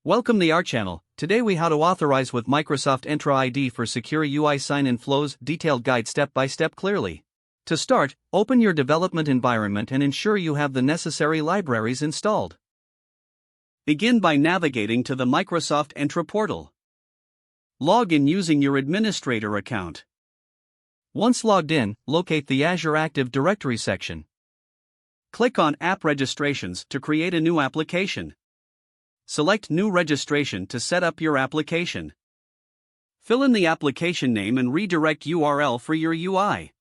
Welcome to our channel. Today we how to authorize with Microsoft Entra ID for secure UI sign-in flows, detailed guide step by step clearly. To start, open your development environment and ensure you have the necessary libraries installed. Begin by navigating to the Microsoft Entra portal. Log in using your administrator account. Once logged in, locate the Azure Active Directory section. Click on App Registrations to create a new application. Select New Registration to set up your application. Fill in the application name and redirect URL for your UI.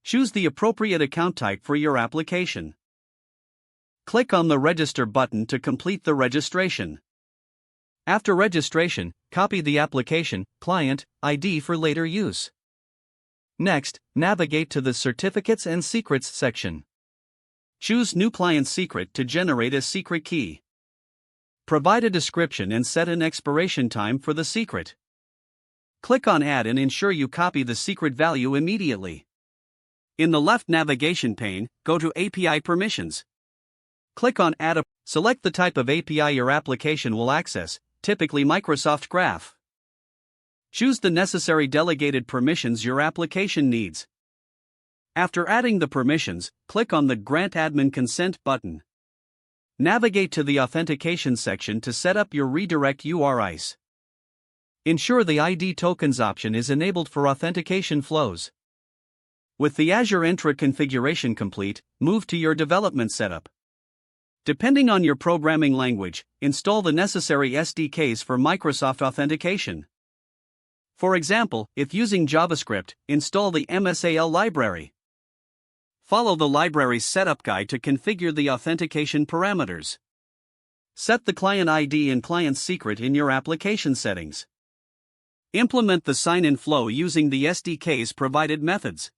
Choose the appropriate account type for your application. Click on the Register button to complete the registration. After registration, copy the application client ID for later use. Next, navigate to the Certificates and Secrets section. Choose New Client Secret to generate a secret key. Provide a description and set an expiration time for the secret. Click on Add and ensure you copy the secret value immediately. In the left navigation pane, go to API Permissions. Click on Add. Select the type of API your application will access, typically Microsoft Graph. Choose the necessary delegated permissions your application needs. After adding the permissions, click on the Grant Admin Consent button. Navigate to the Authentication section to set up your redirect URIs. Ensure the ID tokens option is enabled for authentication flows. With the Azure Entra configuration complete, move to your development setup. Depending on your programming language, install the necessary SDKs for Microsoft Authentication. For example, if using JavaScript, install the MSAL library. Follow the library's setup guide to configure the authentication parameters. Set the client ID and client secret in your application settings. Implement the sign-in flow using the SDK's provided methods.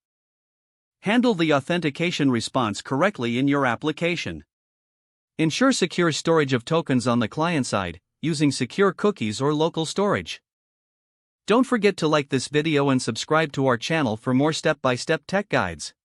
Handle the authentication response correctly in your application. Ensure secure storage of tokens on the client side, using secure cookies or local storage. Don't forget to like this video and subscribe to our channel for more step-by-step tech guides.